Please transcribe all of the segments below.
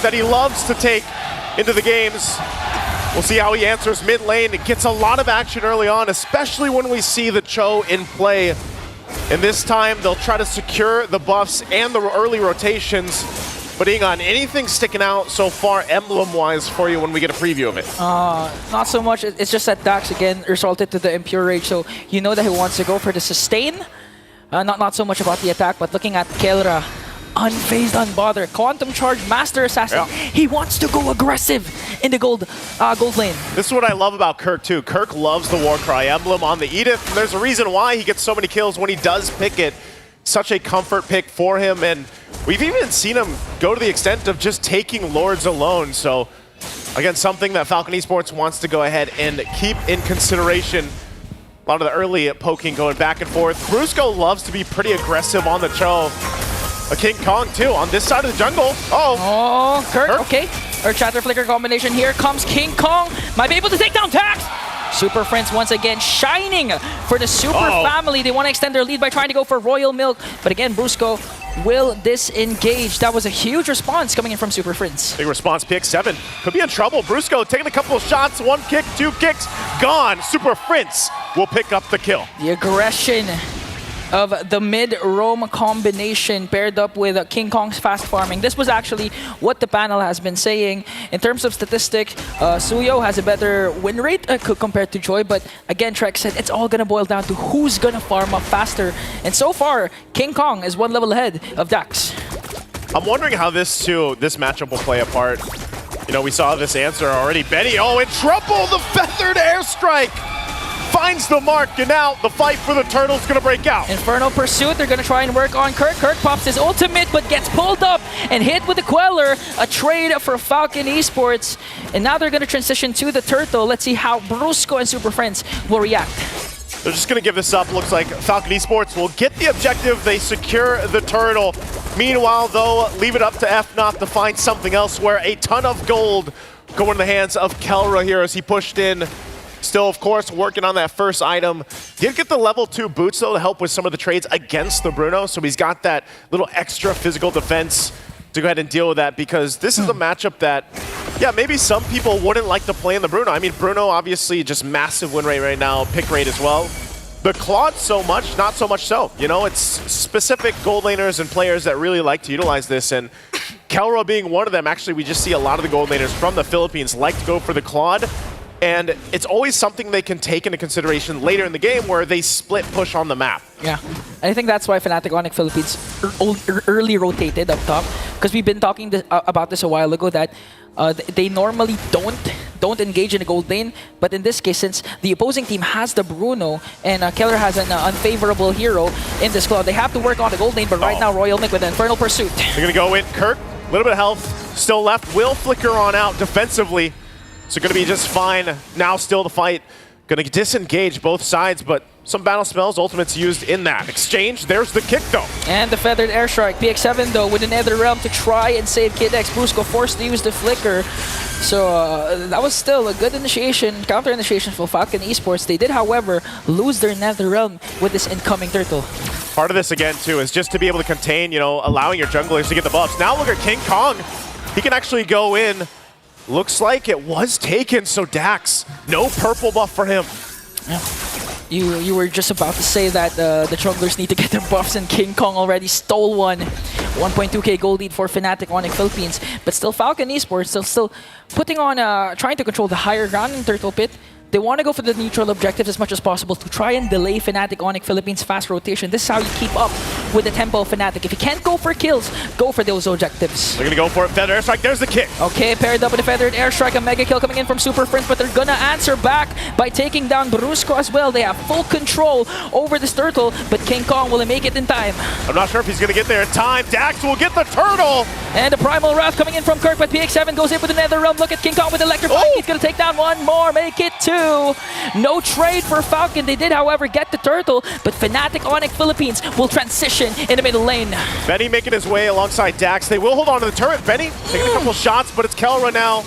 that he loves to take into the games. We'll see how he answers mid lane. It gets a lot of action early on, especially when we see the Cho in play. And this time, they'll try to secure the buffs and the early rotations. But Ingon, anything sticking out so far emblem-wise for you when we get a preview of it? Not so much. It's just that Dax, again, resulted to the Impure Rage, so you know that he wants to go for the sustain. Not so much about the attack, but looking at Kelra, unfazed, unbothered. Quantum Charge, Master Assassin. Yeah. He wants to go aggressive in the gold lane. This is what I love about Kirk, too. Kirk loves the Warcry emblem on the Edith, and there's a reason why he gets so many kills when he does pick it. Such a comfort pick for him, and we've even seen him go to the extent of just taking Lords alone. So, again, something that Falcon Esports wants to go ahead and keep in consideration. A lot of the early poking going back and forth. Brusco loves to be pretty aggressive on the Cho. A King Kong, too, on this side of the jungle. Oh, Kirk, okay. Our Shatter Flicker combination. Here comes King Kong. Might be able to take down Dax. Super Friends once again shining for the Super family. They want to extend their lead by trying to go for Royal Milk. But again, Brusco will disengage. That was a huge response coming in from Super Friends. Big response, PX7 could be in trouble. Brusco taking a couple of shots, 1 kick, 2 kicks, gone. Super Friends will pick up the kill. The aggression of the mid-roam combination paired up with King Kong's fast farming. This was actually what the panel has been saying. In terms of statistic, Suyo has a better win rate compared to Joy, but again, Trek said it's all gonna boil down to who's gonna farm up faster. And so far, King Kong is 1 level ahead of Dax. I'm wondering how this matchup will play a part. You know, we saw this answer already. Benny, in trouble! The feathered airstrike! Finds the mark, and now the fight for the turtle's gonna break out. Infernal Pursuit, they're gonna try and work on Kirk. Kirk pops his ultimate, but gets pulled up and hit with the Queller. A trade for Falcon Esports. And now they're gonna transition to the turtle. Let's see how Brusco and Super Friends will react. They're just gonna give this up. Looks like Falcon Esports will get the objective. They secure the turtle. Meanwhile, though, leave it up to Fnatic to find something else where a ton of gold go in the hands of Kelra here as he pushed in. Still, of course, working on that first item. Did get the level 2 boots, though, to help with some of the trades against the Bruno. So he's got that little extra physical defense to go ahead and deal with that, because this is a matchup that, yeah, maybe some people wouldn't like to play in the Bruno. I mean, Bruno, obviously, just massive win rate right now, pick rate as well. The Claude so much, not so much so. You know, it's specific gold laners and players that really like to utilize this, and Kelra being one of them. Actually, we just see a lot of the gold laners from the Philippines like to go for the Claude. And it's always something they can take into consideration later in the game where they split push on the map. Yeah, and I think that's why Fnatic Onic Philippines early rotated up top, because we've been talking about this a while ago that they normally don't engage in the gold lane, but in this case, since the opposing team has the Bruno and Keller has an unfavorable hero in this Claude, they have to work on the gold lane. But right now, Royal Nick with the Infernal Pursuit. They're gonna go in. Kirk, a little bit of health still left. Will flicker on out defensively. So going to be just fine. Now still the fight. Going to disengage both sides, but some battle spells, ultimates used in that exchange. There's the kick, though. And the feathered airstrike. PX7, though, with the Nether Realm to try and save Kid X. Brusco forced to use the flicker. So that was still a good initiation, counter initiation for Falcon Esports. They did, however, lose their Nether Realm with this incoming turtle. Part of this, again, too, is just to be able to contain, you know, allowing your junglers to get the buffs. Now look at King Kong. He can actually go in. Looks like it was taken, so Dax, no purple buff for him. Yeah. You were just about to say that the junglers need to get their buffs, and King Kong already stole one. 1.2k gold lead for Fnatic Onic Philippines, but still Falcon Esports still putting on, trying to control the higher ground in Turtle Pit. They want to go for the neutral objectives as much as possible to try and delay Fnatic Onic Philippines' fast rotation. This is how you keep up with the tempo of Fnatic. If you can't go for kills, go for those objectives. They're going to go for it. Feathered Airstrike. There's the kick. Okay, paired up with the Feathered Airstrike. A mega kill coming in from Super Friends, but they're going to answer back by taking down Brusco as well. They have full control over this turtle, but King Kong will make it in time. I'm not sure if he's going to get there in time. Dax will get the turtle. And the Primal Wrath coming in from Kirk, but PX7 goes in with the Nether Realm. Look at King Kong with Electrifying. He's going to take down one more, make it 2. No trade for Falcon. They did, however, get the turtle, but Fnatic Onic Philippines will transition in the middle lane. Benny making his way alongside Dax. They will hold on to the turret. Benny taking a couple shots, but it's Kelra now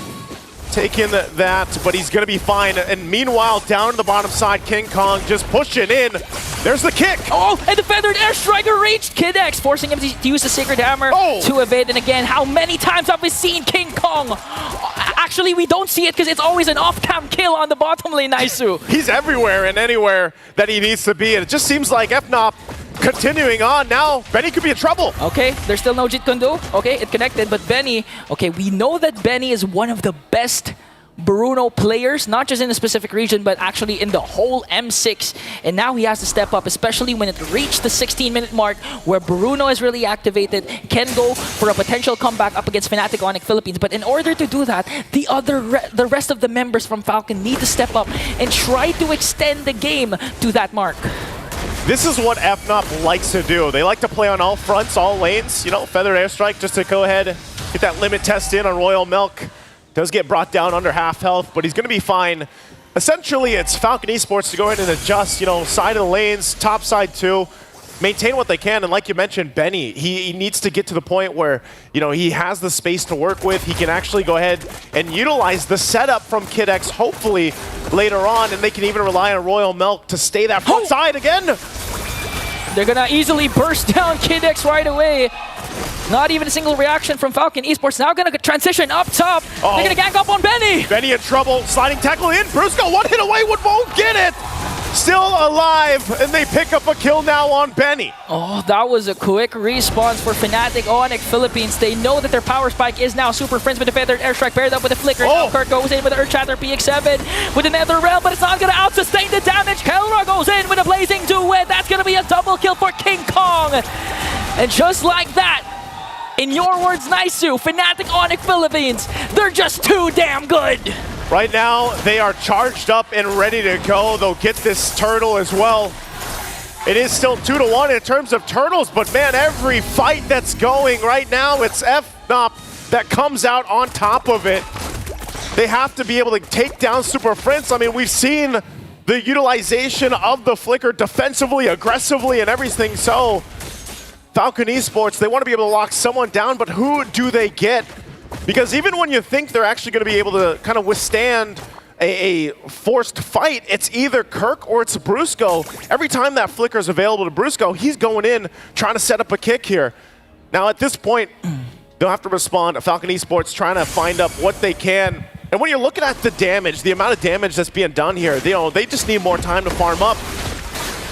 taking that, but he's going to be fine. And meanwhile, down the bottom side, King Kong just pushing in. There's the kick. Oh, and the feathered airstriker reached KidX, forcing him to use the Sacred Hammer to evade. And again, how many times have we seen King Kong? Actually, we don't see it because it's always an off-cam kill on the bottom lane, Naisu. He's everywhere and anywhere that he needs to be. And it just seems like FNOP continuing on. Now, Benny could be in trouble. Okay, there's still no Jeet Kune Do. Okay, it connected, but Benny, okay, we know that Benny is one of the best Bruno players, not just in a specific region, but actually in the whole M6. And now he has to step up, especially when it reached the 16-minute mark where Bruno is really activated, can go for a potential comeback up against Fnatic Onic Philippines. But in order to do that, the rest of the members from Falcon need to step up and try to extend the game to that mark. This is what FNOP likes to do. They like to play on all fronts, all lanes. You know, Feathered Airstrike just to go ahead, get that limit test in on Royal Milk. Does get brought down under half health, but he's going to be fine. Essentially, it's Falcon Esports to go ahead and adjust, you know, side of the lanes, top side too, maintain what they can. And like you mentioned, Benny, he needs to get to the point where, you know, he has the space to work with. He can actually go ahead and utilize the setup from KidX, hopefully later on, and they can even rely on Royal Milk to stay that front side again. They're going to easily burst down KidX right away. Not even a single reaction from Falcon Esports. Now going to transition up top. They're going to gank up on Benny. Benny in trouble. Sliding tackle in. Brusco one hit away. Won't get it. Still alive. And they pick up a kill now on Benny. Oh, that was a quick response for Fnatic Onic Philippines. They know that their power spike is now Super Friends with the feathered airstrike paired up with the flicker. Now Kirk goes in with the Earthshatter PX7 with another realm, but it's not going to out-sustain the damage. Kelra goes in with a blazing duet. That's going to be a double kill for King Kong. And just like that, in your words, Naisu, Fnatic Onic Philippines, they're just too damn good. Right now, they are charged up and ready to go. They'll get this turtle as well. It is still 2-1 in terms of turtles, but man, every fight that's going right now, it's FNOP that comes out on top of it. They have to be able to take down Super Friends. I mean, we've seen the utilization of the flicker defensively, aggressively, and everything. So Falcon Esports, they want to be able to lock someone down, but who do they get? Because even when you think they're actually going to be able to kind of withstand a forced fight, it's either Kirk or it's Brusco. Every time that flicker is available to Brusco, he's going in, trying to set up a kick here. Now at this point, they'll have to respond. Falcon Esports trying to find up what they can. And when you're looking at the damage, the amount of damage that's being done here, they just need more time to farm up.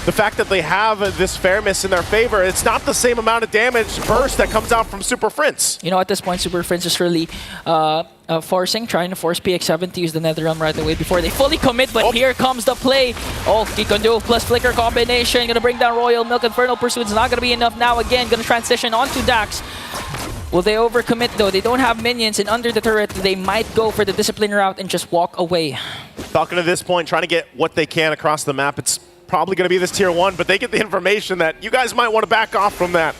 The fact that they have this fairness in their favor, it's not the same amount of damage burst that comes out from Super Friends. You know, at this point, Super Friends is really trying to force PX7 to use the Nether Realm right away before they fully commit, but here comes the play. Oh, Jeet Kune Do plus Flicker combination, gonna bring down Royal Milk. Infernal Pursuit's not gonna be enough now again, gonna transition onto Dax. Will they overcommit though? They don't have minions, and under the turret, they might go for the discipline route and just walk away. Falcon at this point, trying to get what they can across the map. It's probably going to be this tier 1, but they get the information that you guys might want to back off from that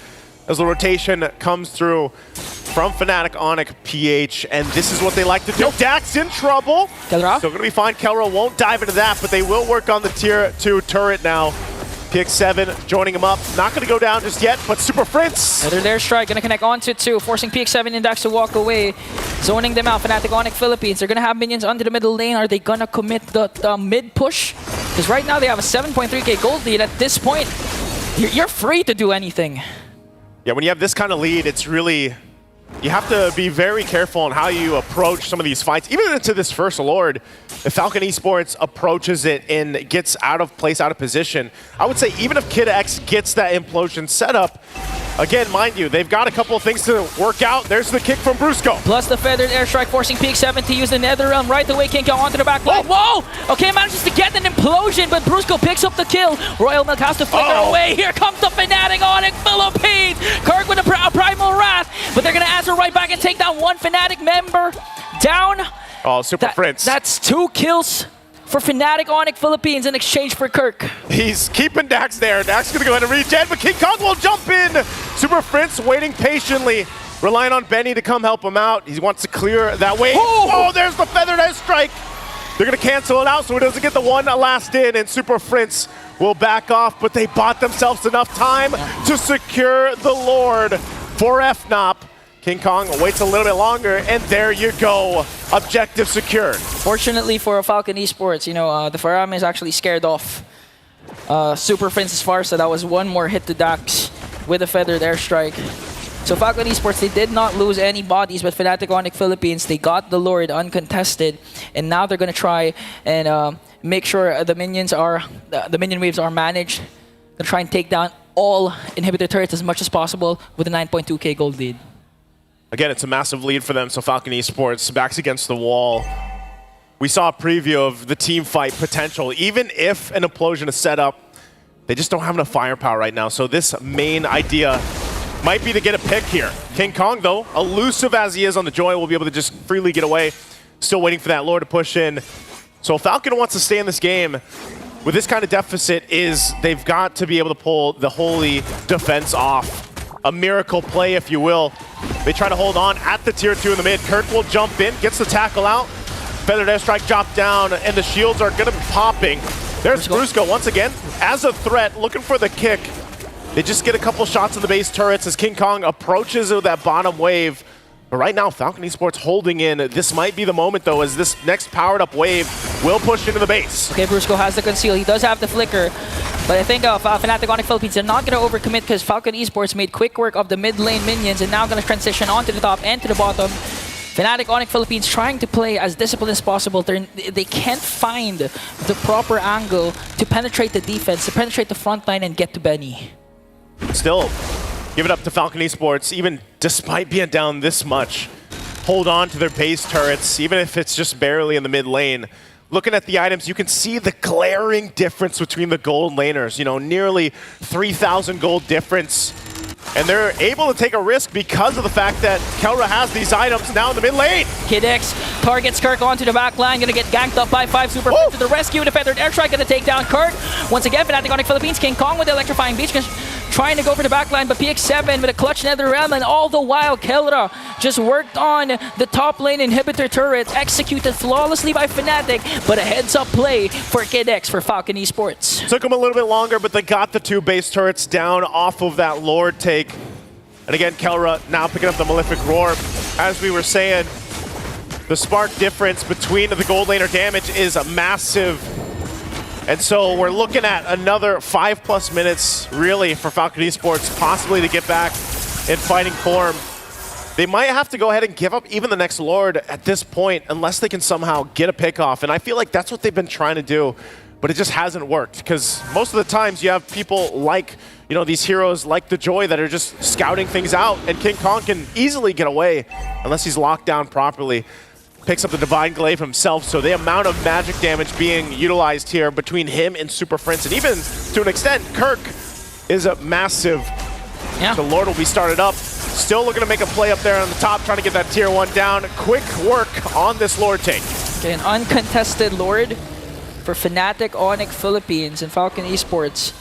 as the rotation comes through from Fnatic Onic PH, and this is what they like to do. Dax in trouble. Kelra? Still going to be fine. Kelra won't dive into that, but they will work on the tier 2 turret now. PX7 joining him up. Not going to go down just yet, but Super Friends. Another there strike, going to connect onto 2, forcing PX7 and Dax to walk away. Zoning them out. Fnatic Onic Philippines. They're going to have minions under the middle lane. Are they going to commit the mid push? Because right now they have a 7.3k gold lead. At this point, you're free to do anything. Yeah, when you have this kind of lead, it's really... You have to be very careful on how you approach some of these fights. Even into this first Lord, if Falcon Esports approaches it and gets out of place, out of position, I would say even if KidX gets that implosion set up, again, mind you, they've got a couple of things to work out. There's the kick from Brusco. Plus the feathered airstrike, forcing PX7 to use the Nether Realm right away. King Kong onto the back line. Whoa! Okay, manages to get an implosion, but Brusco picks up the kill. Royal Milk has to flicker away. Here comes the Fnatic Onic Philippines. Kirk with a Primal Wrath, but they're going to answer right back and take down one Fnatic member down. Oh, Super Friends. That's 2 kills for Fnatic Onic Philippines in exchange for Kirk. He's keeping Dax there. Dax going to go ahead and regen, but King Kong will jump in. Super Friends waiting patiently, relying on Benny to come help him out. He wants to clear that way. Oh, there's the feathered airstrike. They're going to cancel it out so he doesn't get the one last in, and Super Friends will back off, but they bought themselves enough time to secure the Lord for FNOP. King Kong waits a little bit longer, and there you go. Objective secured. Fortunately for Falcon Esports, you know, the Faram is actually scared off Super Princess Farsa. That was one more hit to Dax with a feathered airstrike. So Falcon Esports, they did not lose any bodies, but Fnatic Onic Philippines, they got the Lord uncontested, and now they're gonna try and make sure the minion waves are managed. Gonna try and take down all inhibitor turrets as much as possible with a 9.2k gold lead. Again, it's a massive lead for them, so Falcon Esports backs against the wall. We saw a preview of the team fight potential. Even if an implosion is set up, they just don't have enough firepower right now. So this main idea might be to get a pick here. King Kong, though, elusive as he is on the Joy, will be able to just freely get away. Still waiting for that Lord to push in. So Falcon wants to stay in this game with this kind of deficit is they've got to be able to pull the Holy defense off. A miracle play, if you will. They try to hold on at the tier 2 in the mid. Kirk will jump in, gets the tackle out. Feathered airstrike dropped down, and the shields are going to be popping. There's Brusco once again as a threat, looking for the kick. They just get a couple shots in the base turrets as King Kong approaches with that bottom wave. But right now, Falcon Esports holding in. This might be the moment, though, as this next powered up wave will push into the base. Okay, Brusco has the conceal. He does have the flicker. But I think Fnatic Onic Philippines, they're not going to overcommit because Falcon Esports made quick work of the mid lane minions and now going to transition onto the top and to the bottom. Fnatic Onic Philippines trying to play as disciplined as possible. They can't find the proper angle to penetrate the defense, to penetrate the front line and get to Benny. Still, give it up to Falcon Esports, even despite being down this much. Hold on to their base turrets, even if it's just barely in the mid lane. Looking at the items, you can see the glaring difference between the gold laners. You know, nearly 3,000 gold difference. And they're able to take a risk because of the fact that Kelra has these items now in the mid lane. Kid X targets Kirk onto the back line, gonna get ganked up by 5 Super to the rescue. The feathered airstrike gonna take down Kirk. Once again, Fnatic Onic Philippines, King Kong with the electrifying beach, trying to go for the back line, but PX7 with a clutch Nether Realm, and all the while Kelra just worked on the top lane inhibitor turret, executed flawlessly by Fnatic, but a heads-up play for Kid X for Falcon Esports. Took them a little bit longer, but they got the 2 base turrets down off of that Lord take. And again, Kelra now picking up the Malefic Roar. As we were saying, the spark difference between the gold laner damage is massive. And so we're looking at another 5+ minutes, really, for Falcon Esports possibly to get back in fighting form. They might have to go ahead and give up even the next Lord at this point, unless they can somehow get a pick off. And I feel like that's what they've been trying to do, but it just hasn't worked. Because most of the times you have people like, you know, these heroes like the Joy that are just scouting things out, and King Kong can easily get away unless he's locked down properly. Picks up the Divine Glaive himself, so the amount of magic damage being utilized here between him and Super Prince, and even to an extent, Kirk is a massive. Yeah. The Lord will be started up. Still looking to make a play up there on the top, trying to get that tier 1 down. Quick work on this Lord take. Okay, an uncontested Lord for Fnatic Onic Philippines and Falcon Esports.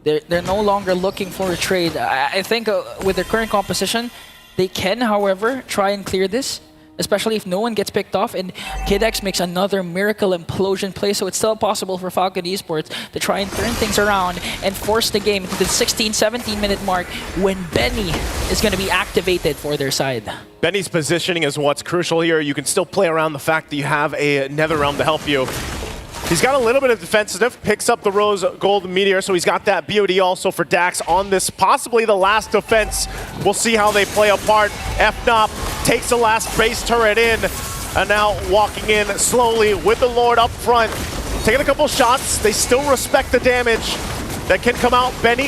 They're no longer looking for a trade. I think with their current composition, they can, however, try and clear this, especially if no one gets picked off, and Kid X makes another miracle implosion play, so it's still possible for Falcon Esports to try and turn things around and force the game to the 16-17 minute mark when Benny is going to be activated for their side. Benny's positioning is what's crucial here. You can still play around the fact that you have a Nether Realm to help you. He's got a little bit of defensive, picks up the Rose Gold Meteor, so he's got that BOD also for Dax on this, possibly the last defense. We'll see how they play apart. FNOP takes the last base turret in, and now walking in slowly with the Lord up front. Taking a couple shots, they still respect the damage that can come out. Benny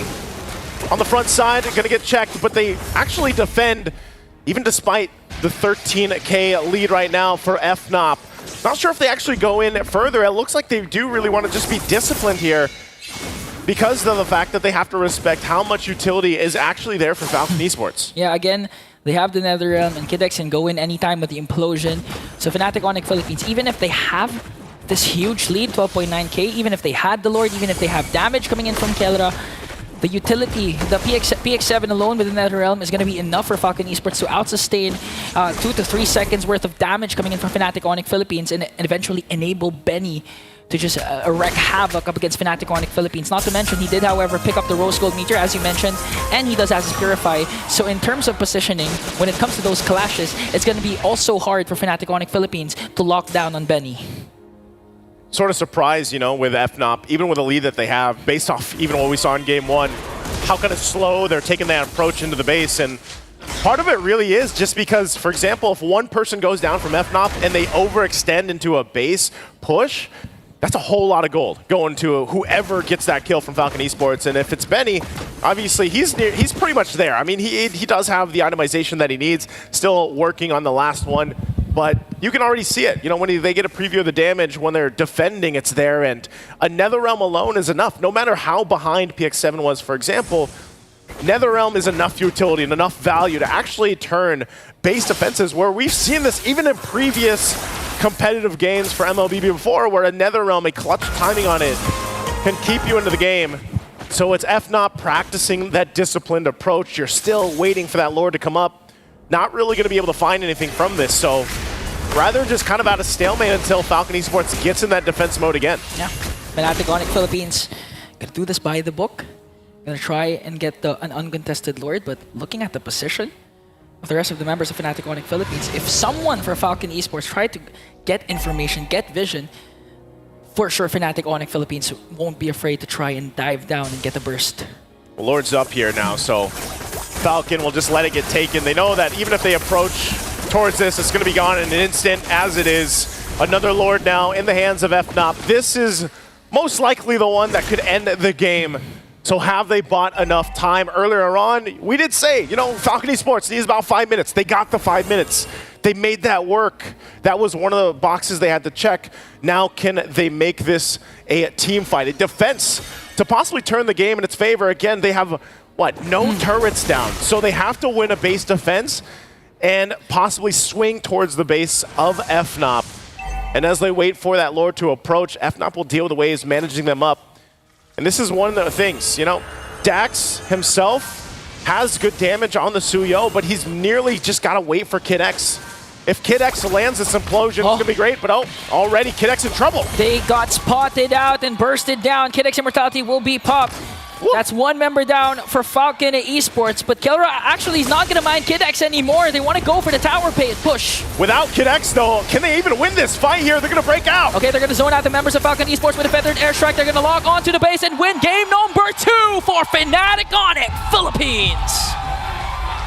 on the front side, gonna get checked, but they actually defend, even despite the 13k lead right now for FNOP. Not sure if they actually go in further. It looks like they do really want to just be disciplined here because of the fact that they have to respect how much utility is actually there for Falcon Esports. Yeah, again, they have the Nether Realm, and Kid X can go in anytime with the implosion. So Fnatic Onic Philippines, even if they have this huge lead, 12.9k, even if they had the Lord, even if they have damage coming in from Kelra, the utility, the PX7 alone with the Nether Realm is going to be enough for Falcon Esports to out-sustain 2 to 3 seconds worth of damage coming in from Fnatic Onic Philippines and eventually enable Benny to just wreak havoc up against Fnatic Onic Philippines. Not to mention, he did, however, pick up the Rose Gold Meteor, as you mentioned, and he does Az's Purify. So in terms of positioning, when it comes to those clashes, it's going to be also hard for Fnatic Onic Philippines to lock down on Benny. sort of surprised, you know, with FNOP, even with the lead that they have, based off even what we saw in game one, how kind of slow they're taking that approach into the base. And part of it really is just because, for example, if one person goes down from FNOP and they overextend into a base push, that's a whole lot of gold going to whoever gets that kill from Falcon Esports. And if it's Benny, obviously he's pretty much there. I mean, he does have the itemization that he needs, still working on the last one. But you can already see it. You know, when they get a preview of the damage, when they're defending, it's there. And a Netherrealm alone is enough. No matter how behind PX7 was, for example, Netherrealm is enough utility and enough value to actually turn base defenses, where we've seen this even in previous competitive games for MLB before, where a Netherrealm, a clutch timing on it, can keep you into the game. So it's FNOP practicing that disciplined approach. You're still waiting for that Lord to come up. Not really going to be able to find anything from this, so rather just kind of at a stalemate until Falcon Esports gets in that defense mode again. Yeah, Fnatic Onic Philippines gonna do this by the book. Gonna try and get an uncontested Lord, but looking at the position of the rest of the members of Fnatic Onic Philippines, if someone for Falcon Esports tried to get information, get vision, for sure Fnatic Onic Philippines won't be afraid to try and dive down and get a burst. Well, Lord's up here now, so Falcon will just let it get taken. They know that even if they approach towards this, it's going to be gone in an instant, as it is. Another Lord now in the hands of FNOP. This is most likely the one that could end the game. So have they bought enough time? Earlier on, we did say, you know, Falcon Esports needs about 5 minutes. They got the 5 minutes. They made that work. That was one of the boxes they had to check. Now can they make this a team fight, a defense, to possibly turn the game in its favor? Again, they have, what, no turrets down. So they have to win a base defense and possibly swing towards the base of FNOP. And as they wait for that Lord to approach, FNOP will deal with the waves, managing them up. And this is one of the things, you know, Dax himself has good damage on the Suyo, but he's nearly just got to wait for Kid X. If Kid X lands this implosion, it's going to be great, but already Kid X in trouble. They got spotted out and bursted down. Kid X Immortality will be popped. Whoop. That's one member down for Falcon Esports, but Kelra actually is not going to mind Kid X anymore. They want to go for the tower push. Without Kid X, though, can they even win this fight here? They're going to break out. Okay, they're going to zone out the members of Falcon Esports with a feathered airstrike. They're going to log onto the base and win game number 2 for Fnatic Onic Philippines.